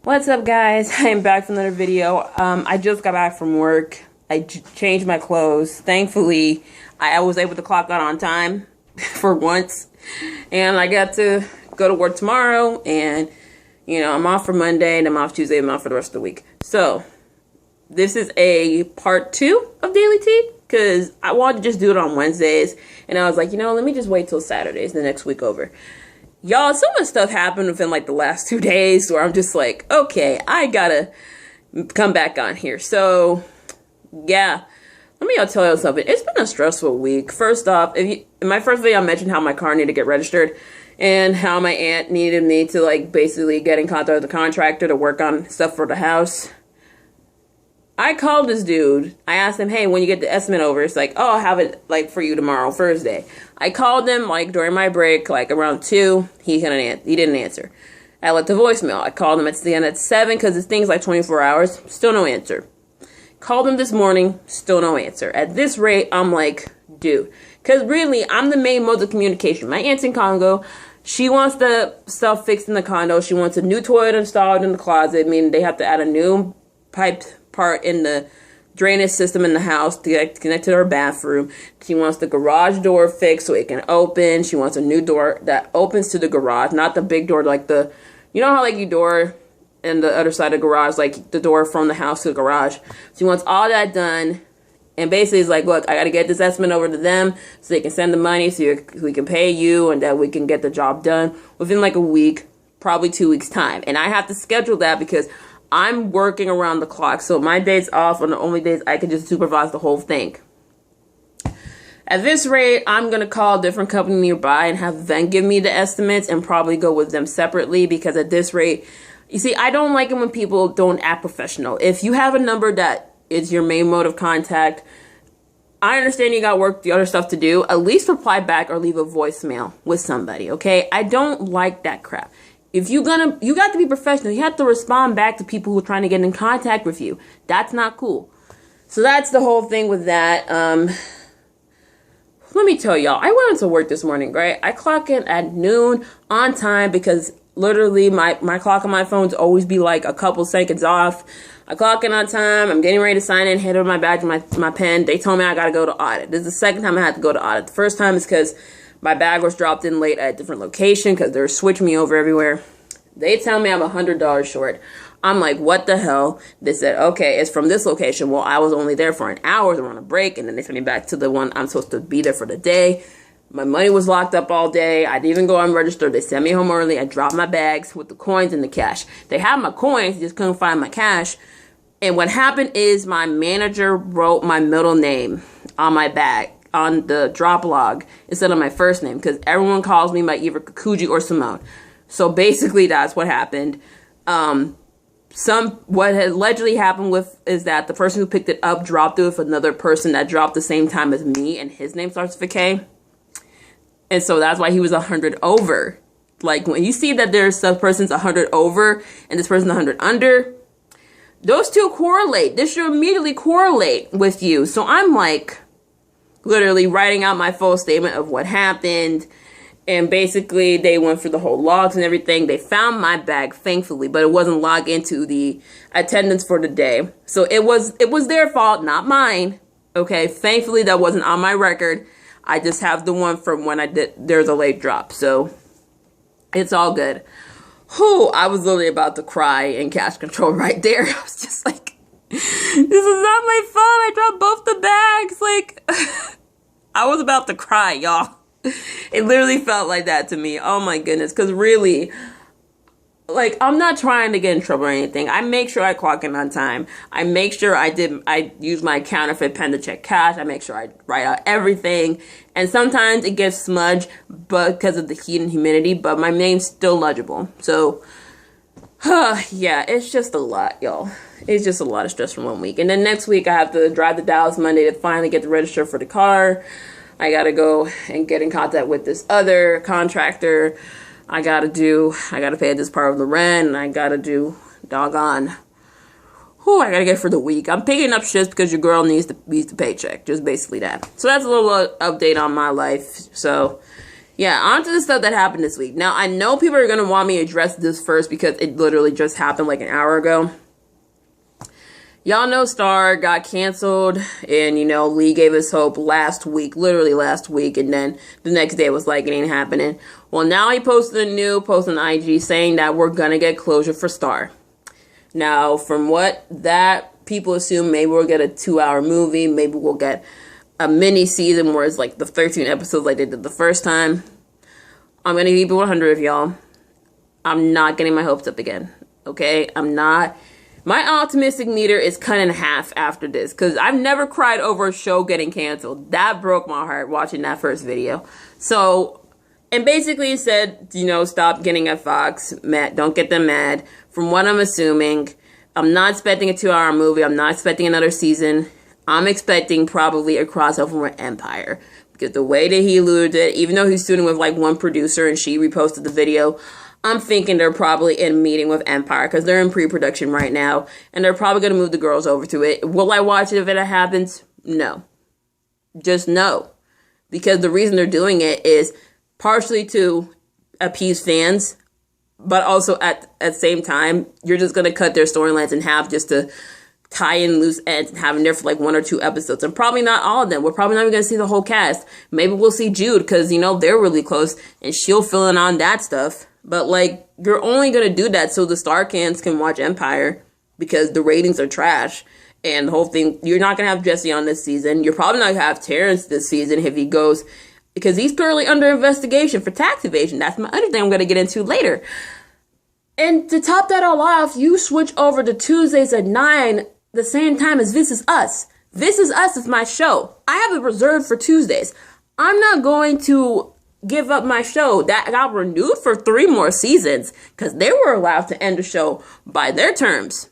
What's up, guys? I am back from another video. I just got back from work. I changed my clothes. Thankfully, I was able to clock out on time for once. And I got to go to work tomorrow. And, you know, I'm off for Monday and I'm off Tuesday. I'm off for the rest of the week. So, this is a part 2 of Daily Tea. Because I wanted to just do it on Wednesdays. And I was like, you know, let me just wait till Saturdays, the next week over. Y'all, so much stuff happened within like the last 2 days where I'm just like, okay, I gotta come back on here. So, yeah, let me tell you something. It's been a stressful week. First off, in my first video, I mentioned how my car needed to get registered and how my aunt needed me to like basically get in contact with the contractor to work on stuff for the house. I called this dude. I asked him, hey, when you get the estimate over, it's like, oh, I'll have it like for you tomorrow, Thursday. I called him like during my break, like around 2. He didn't answer. I left a voicemail. I called him at the end at 7 because this thing's like 24 hours. Still no answer. Called him this morning. Still no answer. At this rate, I'm like, dude. Because really, I'm the main mode of communication. My aunt's in Congo. She wants the stuff fixed in the condo. She wants a new toilet installed in the closet, meaning they have to add a new pipe part in the drainage system in the house to connect to her bathroom. She wants the garage door fixed so it can open. She wants a new door that opens to the garage, not the big door like the, you know how like you door in the other side of the garage, like the door from the house to the garage. She wants all that done. And basically it's like, look, I got to get this estimate over to them so they can send the money so we can pay you and that we can get the job done within like a week, probably 2 weeks time. And I have to schedule that because I'm working around the clock, so my days off are the only days I can just supervise the whole thing. At this rate, I'm going to call a different company nearby and have them give me the estimates and probably go with them separately because at this rate, you see, I don't like it when people don't act professional. If you have a number that is your main mode of contact, I understand you got work, the other stuff to do. At least reply back or leave a voicemail with somebody, okay? I don't like that crap. If you got to be professional. You have to respond back to people who are trying to get in contact with you. That's not cool. So that's the whole thing with that. Let me tell y'all, I went into work this morning, right? I clock in at noon on time because literally my clock on my phone's always be like a couple seconds off. I clock in on time. I'm getting ready to sign in, hand over my badge and my pen. They told me I got to go to audit. This is the second time I had to go to audit. The first time is because my bag was dropped in late at a different location because they're switching me over everywhere. They tell me I'm $100 short. I'm like, what the hell? They said, okay, it's from this location. Well, I was only there for an hour. They were on a break, and then they sent me back to the one I'm supposed to be there for the day. My money was locked up all day. I didn't even go unregistered. They sent me home early. I dropped my bags with the coins and the cash. They had my coins, just couldn't find my cash. And what happened is my manager wrote my middle name on my bag, on the drop log, instead of my first name, because everyone calls me by either Kikuji or Simone. So basically that's what happened. What had allegedly happened is that the person who picked it up dropped it with another person that dropped the same time as me, and his name starts with a K. And so that's why he was 100 over. Like when you see that there's some person's 100 over and this person's 100 under, those two correlate. This should immediately correlate with you. So I'm like literally writing out my full statement of what happened. And basically they went through the whole logs and everything. They found my bag, thankfully, but it wasn't logged into the attendance for the day. So it was their fault, not mine. Okay, thankfully that wasn't on my record. I just have the one from when there's a late drop. So it's all good. Whew, I was literally about to cry in cash control right there. I was just like, this is not my fault. I dropped both the bags. Like, I was about to cry, y'all. It literally felt like that to me. Oh my goodness. Because really, like, I'm not trying to get in trouble or anything. I make sure I clock in on time. I make sure I use my counterfeit pen to check cash. I make sure I write out everything. And sometimes it gets smudged because of the heat and humidity, but my name's still legible. So, yeah, it's just a lot, y'all. It's just a lot of stress from 1 week. And then next week, I have to drive to Dallas Monday to finally get the register for the car. I gotta go and get in contact with this other contractor. I gotta pay this part of the rent, and I gotta do doggone. I gotta get for the week. I'm picking up shifts because your girl needs the paycheck. Just basically that. So that's a little update on my life. So, Yeah, on to the stuff that happened this week. Now, I know people are going to want me to address this first because it literally just happened like an hour ago. Y'all know Star got canceled, and, you know, Lee gave us hope last week, literally last week, and then the next day it was like it ain't happening. Well, now he posted a new post on IG saying that we're going to get closure for Star. Now, from what that people assume, maybe we'll get a 2-hour movie, maybe we'll get a mini season where it's like the 13 episodes like they did the first time. I'm going to keep it 100 with y'all. I'm not getting my hopes up again, okay? I'm not. My optimistic meter is cut in half after this because I've never cried over a show getting canceled. That broke my heart watching that first video. So, and basically it said, you know, stop getting at Fox. Matt, don't get them mad. From what I'm assuming, I'm not expecting a 2-hour movie. I'm not expecting another season. I'm expecting probably a crossover with Empire. Because the way that he alluded it, even though he's shooting with like one producer and she reposted the video, I'm thinking they're probably in a meeting with Empire because they're in pre-production right now. And they're probably going to move the girls over to it. Will I watch it if it happens? No. Just no. Because the reason they're doing it is partially to appease fans. But also at the same time, you're just going to cut their storylines in half just to tie in loose ends and have them there for like 1 or 2 episodes. And probably not all of them. We're probably not even going to see the whole cast. Maybe we'll see Jude because, you know, they're really close and she'll fill in on that stuff. But, like, you're only going to do that so the Star cans can watch Empire because the ratings are trash. And the whole thing, you're not going to have Jesse on this season. You're probably not going to have Terrence this season if he goes, because he's currently under investigation for tax evasion. That's my other thing I'm going to get into later. And to top that all off, you switch over to Tuesdays at 9 the same time as This Is Us. This Is Us is my show. I have it reserved for Tuesdays. I'm not going to give up my show that got renewed for 3 more seasons because they were allowed to end the show by their terms.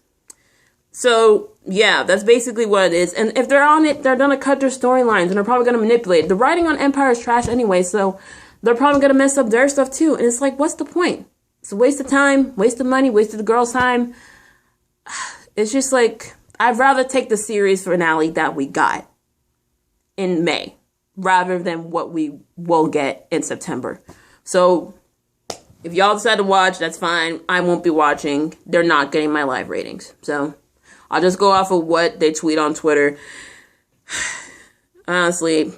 So yeah, that's basically what it is. And if they're on it, they're gonna cut their storylines and they're probably gonna manipulate it. The writing on Empire is trash anyway, so they're probably gonna mess up their stuff too. And it's like, what's the point? It's a waste of time, waste of money, waste of the girls' time. It's just like, I'd rather take the series finale that we got in May rather than what we will get in September. So if y'all decide to watch, that's fine. I won't be watching. They're not getting my live ratings. So I'll just go off of what they tweet on Twitter. Honestly,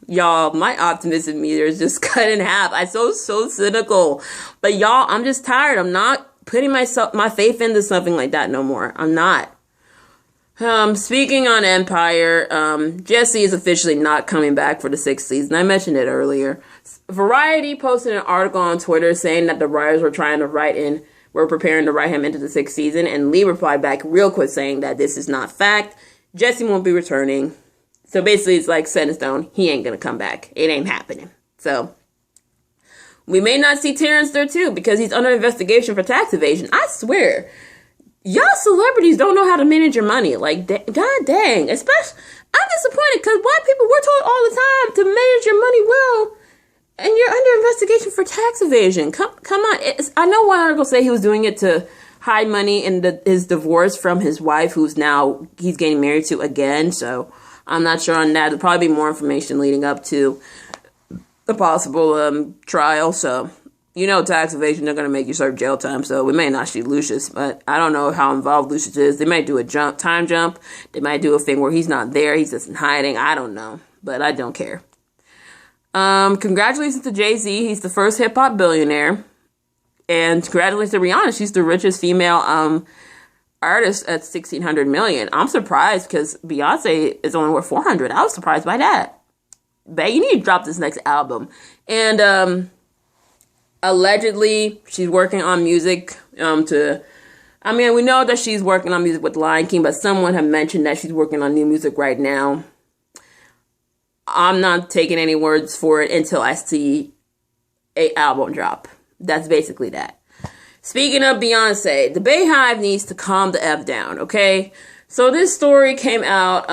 y'all, my optimism meter is just cut in half. I'm so cynical. But y'all, I'm just tired. I'm not putting my faith into something like that no more. I'm not. Speaking on Empire, Jesse is officially not coming back for the 6th season. I mentioned it earlier. Variety posted an article on Twitter saying that the writers were preparing to write him into the 6th season, and Lee replied back real quick saying that this is not fact. Jesse won't be returning. So basically it's like set in stone. He ain't gonna come back. It ain't happening. So we may not see Terrence there too because he's under investigation for tax evasion. I swear. Y'all celebrities don't know how to manage your money. Like, god dang. Especially, I'm disappointed because white people, we're told all the time to manage your money well. And you're under investigation for tax evasion. Come on. I know one article say he was doing it to hide money in his divorce from his wife, who's now, he's getting married to again. So I'm not sure on that. There'll probably be more information leading up to the possible trial. So, you know, tax evasion, they're going to make you serve jail time. So we may not see Lucius, but I don't know how involved Lucius is. They might do a time jump. They might do a thing where he's not there. He's just in hiding. I don't know, but I don't care. Congratulations to Jay-Z. He's the first hip hop billionaire. And congratulations to Rihanna. She's the richest female, artist at $1,600 million. I'm surprised because Beyonce is only worth $400. I was surprised by that. But you need to drop this next album. And, allegedly, she's working on music, we know that she's working on music with Lion King, but someone had mentioned that she's working on new music right now. I'm not taking any words for it until I see a album drop. That's basically that. Speaking of Beyonce, the Bayhive needs to calm the F down, okay? So this story came out,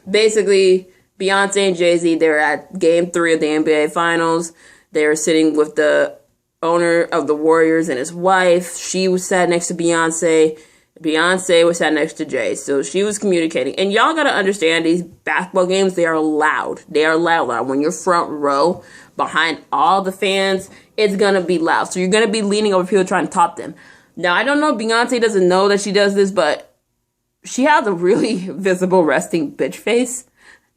basically, Beyonce and Jay-Z, they're at Game 3 of the NBA Finals. They were sitting with the owner of the Warriors and his wife. She was sat next to Beyonce. Beyonce was sat next to Jay, so she was communicating. And y'all gotta understand, these basketball games, they are loud. They are loud. When you're front row behind all the fans, it's gonna be loud. So you're gonna be leaning over people trying to top them. Now, I don't know if Beyonce doesn't know that she does this, but she has a really visible resting bitch face.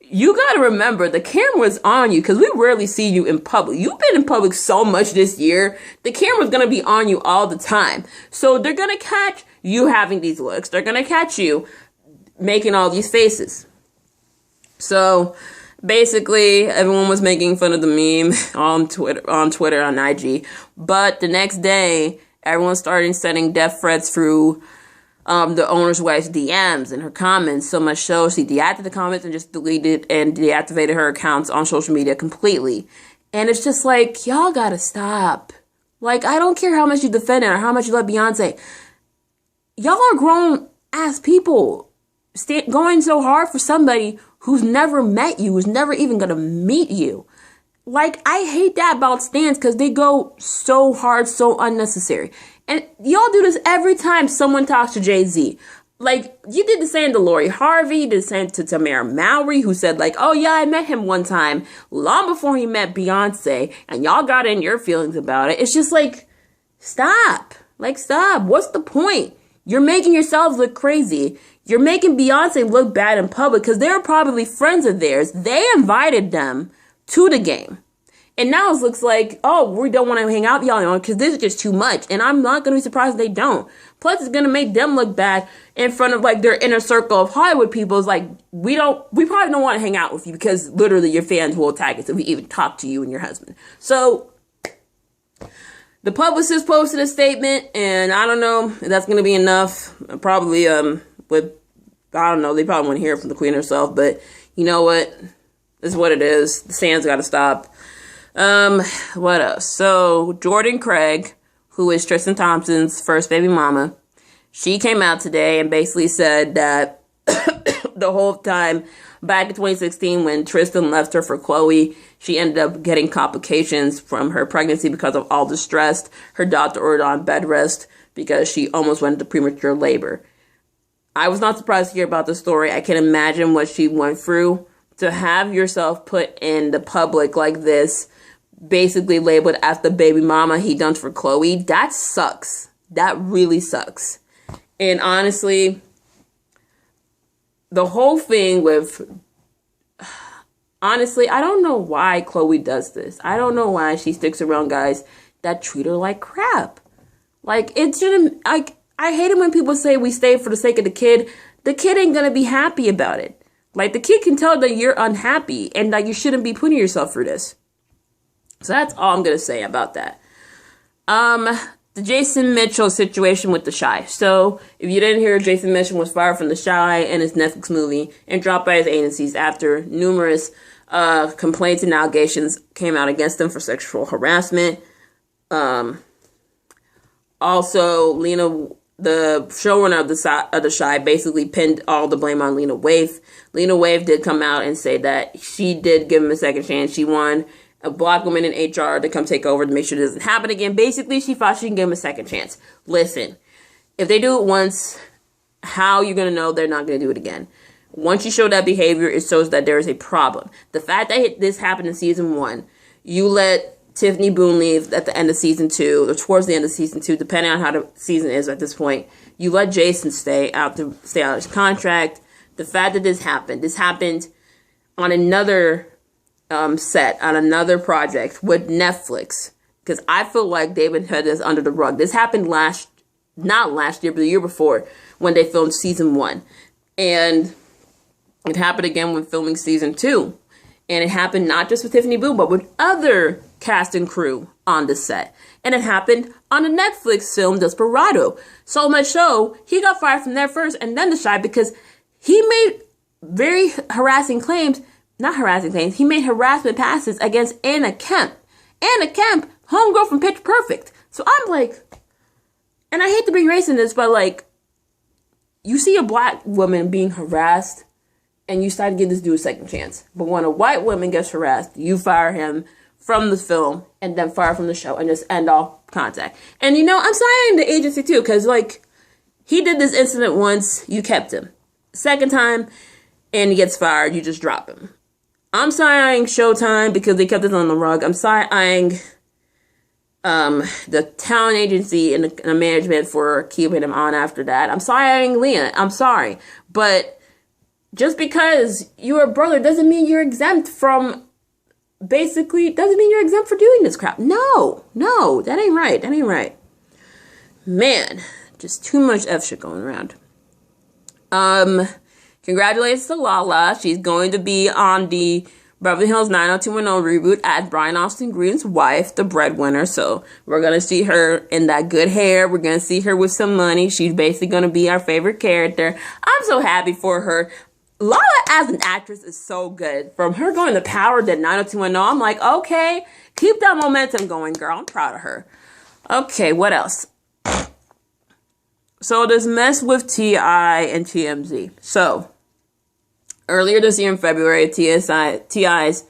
You gotta remember, the camera's on you because we rarely see you in public. You've been in public so much this year. The camera's gonna be on you all the time. So they're gonna catch you having these looks. They're gonna catch you making all these faces. So basically, everyone was making fun of the meme on Twitter, on IG. But the next day, everyone started sending death threats through the owner's wife's DMs and her comments, so much so she deactivated the comments and just deleted and deactivated her accounts on social media completely. And it's just like, y'all gotta stop. Like, I don't care how much you defend her or how much you love Beyonce. Y'all are grown ass people going so hard for somebody who's never met you, who's never even gonna meet you. Like, I hate that about stans because they go so hard, so unnecessary. And y'all do this every time someone talks to Jay-Z. Like, you did the same to Lori Harvey, you did the same to Tamara Mowry, who said, like, oh yeah, I met him one time, long before he met Beyonce, and y'all got in your feelings about it. It's just like, stop. Like, stop. What's the point? You're making yourselves look crazy. You're making Beyonce look bad in public because they're probably friends of theirs. They invited them to the game. And now it looks like, oh, we don't want to hang out with y'all anymore because this is just too much. And I'm not going to be surprised if they don't. Plus, it's going to make them look bad in front of, like, their inner circle of Hollywood people. It's like, we probably don't want to hang out with you because literally your fans will attack us if we even talk to you and your husband. So, the publicist posted a statement, and I don't know if that's going to be enough. Probably, I don't know, they probably want to hear it from the queen herself, but you know what? This is what it is. The stands got to stop. What else? So, Jordan Craig, who is Tristan Thompson's first baby mama, she came out today and basically said that the whole time back in 2016 when Tristan left her for Khloe, she ended up getting complications from her pregnancy because of all the stress. Her doctor ordered on bed rest because she almost went into premature labor. I was not surprised to hear about the story. I can imagine what she went through. To have yourself put in the public like this, basically labeled as the baby mama he done for Khloe, that sucks. That really sucks. And honestly, the whole thing with, honestly, I don't know why Khloe does this. I don't know why she sticks around guys that treat her like crap. Like, it shouldn't, like, I hate it when people say we stay for the sake of the kid. The kid ain't gonna be happy about it. Like, the kid can tell that you're unhappy and that you shouldn't be putting yourself through this. So that's all I'm going to say about that. The Jason Mitchell situation with The Chi. So, if you didn't hear, Jason Mitchell was fired from The Chi and his Netflix movie and dropped by his agencies after numerous complaints and allegations came out against him for sexual harassment. Also, Lena, the showrunner of the Chi, basically pinned all the blame on Lena Waithe. Lena Waithe did come out and say that she did give him a second chance. She wanted a black woman in HR to come take over to make sure it doesn't happen again. Basically, she thought she can give him a second chance. Listen, if they do it once, how are you going to know they're not going to do it again? Once you show that behavior, it shows that there is a problem. The fact that this happened in season 1, you let Tiffany Boone leave at the end of season 2, or towards the end of season 2, depending on how the season is at this point. You let Jason stay out his contract. The fact that this happened on another set, on another project with Netflix, because I feel like they've been had this under the rug. This happened not last year, but the year before when they filmed season 1, and it happened again when filming season 2. And it happened not just with Tiffany Boone, but with other cast and crew on the set. And it happened on the Netflix film Desperado. So much so, he got fired from there first and then The Chi because he made very harassing claims. Not harassing claims. He made harassment passes against Anna Kemp. Anna Kemp, homegirl from Pitch Perfect. So I'm like, and I hate to bring race in this, but like, you see a black woman being harassed, and you decide to give this dude a second chance. But when a white woman gets harassed, you fire him from the film and then fire from the show and just end all contact. And you know, I'm signing the agency too, because like, He did this incident once, you kept him. Second time, and he gets fired, you just drop him. I'm side-eyeing Showtime because they kept this on the rug. I'm side-eyeing the talent agency and the management for keeping him on after that. I'm side-eyeing Leah. I'm sorry. But just because you're a brother doesn't mean you're exempt from, basically, doesn't mean you're exempt for doing this crap. No, that ain't right. That ain't right. Man, just too much F shit going around. Congratulations to Lala. She's going to be on the Beverly Hills 90210 reboot as Brian Austin Green's wife, the breadwinner. So we're going to see her in that good hair. We're going to see her with some money. She's basically going to be our favorite character. I'm so happy for her. Lala as an actress is so good. From her going to Power to 90210, I'm like, okay, keep that momentum going, girl. I'm proud of her. Okay, what else? So this mess with T.I. and TMZ. So earlier this year in February, T.I.'s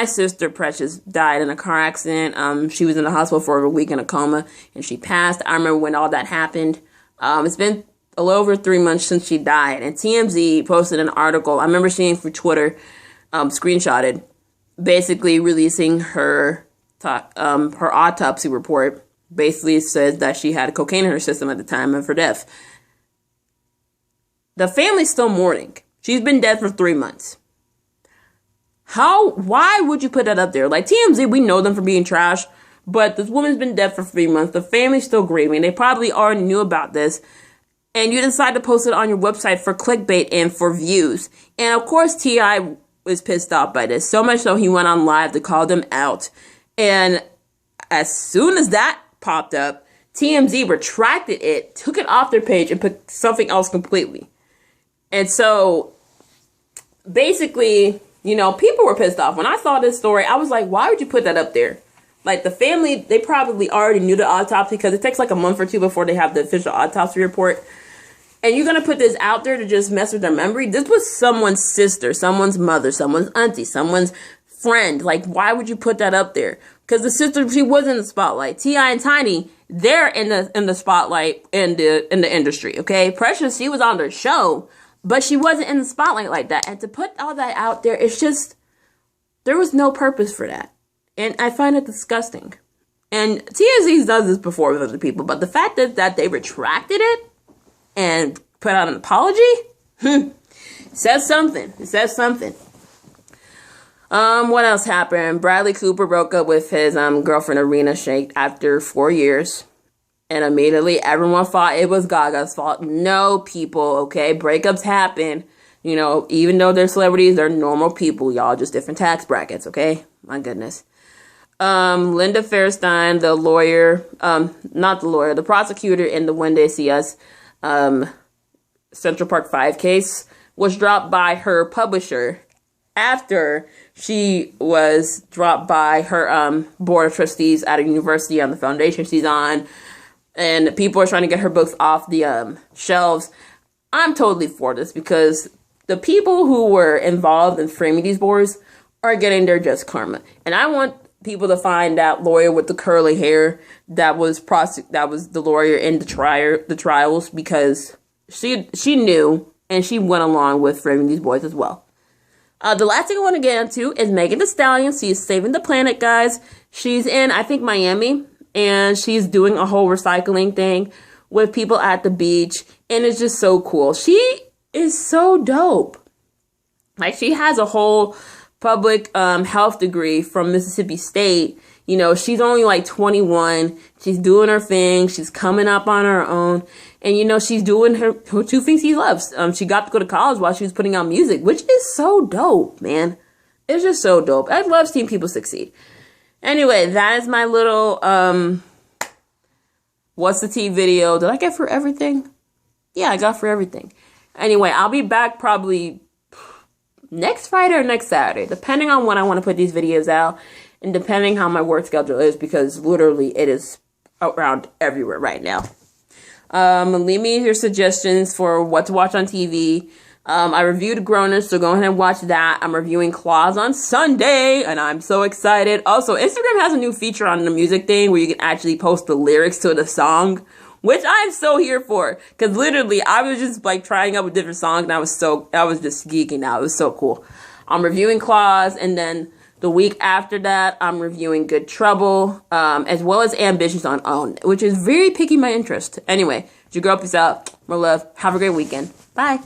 sister Precious died in a car accident. She was in the hospital for a week in a coma, and she passed. I remember when all that happened. It's been a little over 3 months since she died, and TMZ posted an article. I remember seeing through Twitter, screenshotted, basically releasing her autopsy report. Basically says that she had cocaine in her system at the time of her death. The family's still mourning. She's been dead for 3 months. Why would you put that up there? Like, TMZ, we know them for being trash, but this woman's been dead for 3 months. The family's still grieving. They probably already knew about this. And you decide to post it on your website for clickbait and for views. And of course, T.I. was pissed off by this. So much so he went on live to call them out. And as soon as that popped up, TMZ retracted it, took it off their page, and put something else completely. And so, basically, people were pissed off. When I saw this story, I was like, why would you put that up there? Like, the family, they probably already knew the autopsy because it takes like a month or two before they have the official autopsy report. And you're going to put this out there to just mess with their memory? This was someone's sister, someone's mother, someone's auntie, someone's friend. Like, why would you put that up there? Because the sister, she was in the spotlight. T.I. and Tiny, they're in the spotlight in the industry, okay? Precious, she was on their show, but she wasn't in the spotlight like that. And to put all that out there, it's just, there was no purpose for that. And I find it disgusting. And TMZ does this before with other people, but the fact that they retracted it and put out an apology, says something. It says something. What else happened? Bradley Cooper broke up with his girlfriend Arena Shake after 4 years. And immediately everyone thought it was Gaga's fault. No, people, okay? Breakups happen. Even though they're celebrities, they're normal people, y'all. Just different tax brackets, okay? My goodness. Linda Fairstein, the lawyer, not the lawyer, the prosecutor in the When They See Us Central Park 5 case was dropped by her publisher after she was dropped by her board of trustees at a university on the foundation she's on, and people are trying to get her books off the shelves. I'm totally for this because the people who were involved in framing these boards are getting their just karma. And I want people to find that lawyer with the curly hair that was the lawyer in the trials, because she knew and she went along with framing these boys as well. The last thing I want to get into is Megan Thee Stallion. She's saving the planet, guys. She's in, I think, Miami, and she's doing a whole recycling thing with people at the beach, and it's just so cool. She is so dope. Like, she has a whole public health degree from Mississippi State. She's only like 21. She's doing her thing. She's coming up on her own. And, she's doing her two things she loves. She got to go to college while she was putting out music, which is so dope, man. It's just so dope. I love seeing people succeed. Anyway, that is my little, what's the tea video. Did I get for everything? Yeah, I got for everything. Anyway, I'll be back probably next Friday or next Saturday, depending on when I want to put these videos out and depending how my work schedule is, because literally it is around everywhere right now. Leave me your suggestions for what to watch on TV. I reviewed Grown-ups, so go ahead and watch that. I'm reviewing Claws on Sunday, and I'm so excited. Also, Instagram has a new feature on the music thing where you can actually post the lyrics to the song, which I'm so here for. Because literally, I was just like trying out with different songs, and I was just geeking out. It was so cool. I'm reviewing Claws, and then the week after that, I'm reviewing Good Trouble, as well as Ambitions on Own, which is very piquing my interest. Anyway, it's your girl. Peace out. More love. Have a great weekend. Bye.